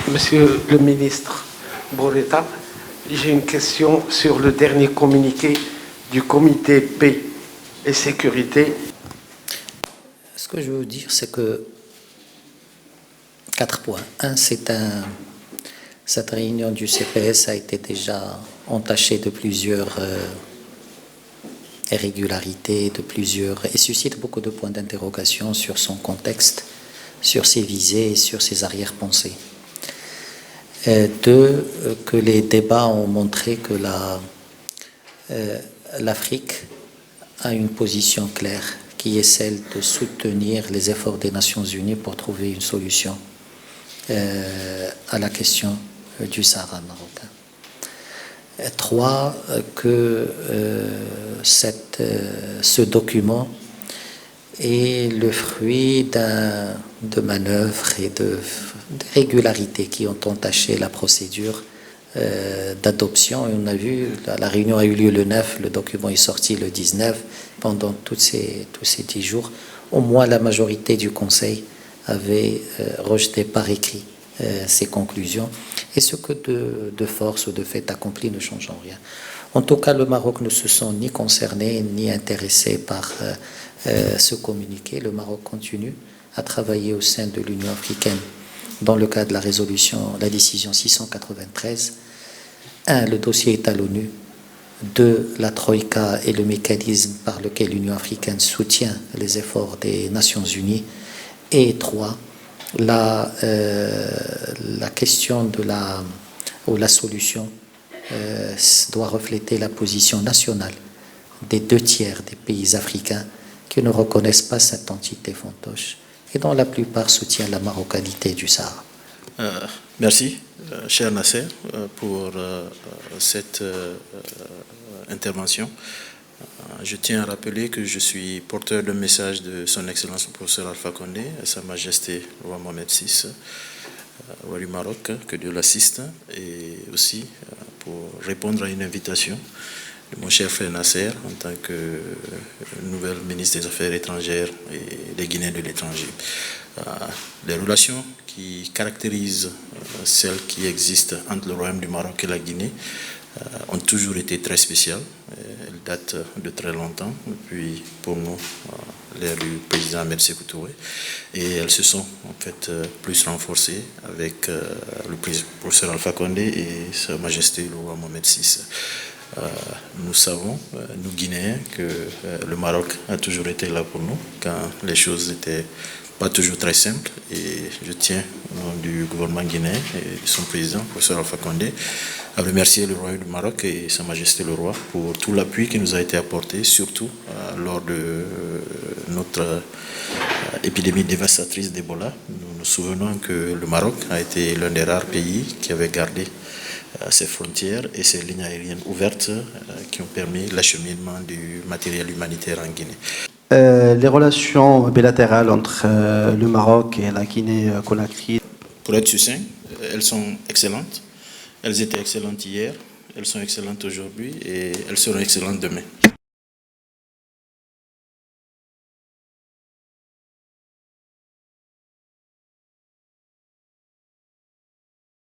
Monsieur le ministre Boreta, j'ai une question sur le dernier communiqué du comité paix et sécurité. Ce que je veux dire, c'est que 4 points. Un, cette réunion du CPS a été déjà entachée de plusieurs irrégularités, et suscite beaucoup de points d'interrogation sur son contexte, sur ses visées et sur ses arrière-pensées. 2, que les débats ont montré que l'Afrique a une position claire qui est celle de soutenir les efforts des Nations Unies pour trouver une solution à la question du Sahara marocain. 3, que ce document est le fruit de manœuvres et de régularités qui ont entaché la procédure d'adoption. Et on a vu, la réunion a eu lieu le 9, le document est sorti le 19. Pendant tous ces 10 jours, au moins la majorité du Conseil avait rejeté par écrit ces conclusions. Et ce que de force ou de fait accompli ne change en rien. En tout cas, le Maroc ne se sent ni concerné ni intéressé par ce communiqué. Le Maroc continue à travailler au sein de l'Union africaine dans le cadre de la décision 693. 1. Le dossier est à l'ONU. 2. La Troïka est le mécanisme par lequel l'Union africaine soutient les efforts des Nations Unies. Et 3. La question ou la solution doit refléter la position nationale des 2 tiers des pays africains qui ne reconnaissent pas cette entité fantoche et dont la plupart soutiennent la marocanité du Sahara. Merci, cher Nasser, pour cette intervention. Je tiens à rappeler que je suis porteur d'un message de son Excellence le professeur Alpha Condé, à Sa Majesté le roi Mohamed VI, roi du Maroc, que Dieu l'assiste, et aussi pour répondre à une invitation de mon cher frère Nasser en tant que nouvel ministre des Affaires étrangères et des Guinéens de l'étranger. Les relations qui caractérisent celles qui existent entre le Royaume du Maroc et la Guinée ont toujours été très spéciales. Elles datent de très longtemps, depuis pour nous l'ère du président Ahmed Sékou Touré, et elles se sont en fait plus renforcées avec le professeur Alpha Condé et Sa Majesté le roi Mohamed VI. Nous savons, nous Guinéens, que le Maroc a toujours été là pour nous quand les choses n'étaient pas toujours très simples, et je tiens au nom du gouvernement guinéen et de son président, professeur Alpha Condé, à remercier le Royaume du Maroc et Sa Majesté le Roi pour tout l'appui qui nous a été apporté, surtout lors de notre épidémie dévastatrice d'Ebola. Nous nous souvenons que le Maroc a été l'un des rares pays qui avait gardé ses frontières et ses lignes aériennes ouvertes qui ont permis l'acheminement du matériel humanitaire en Guinée. Les relations bilatérales entre le Maroc et la Guinée-Conakry. Pour être succinct, elles sont excellentes. Elles étaient excellentes hier, elles sont excellentes aujourd'hui et elles seront excellentes demain.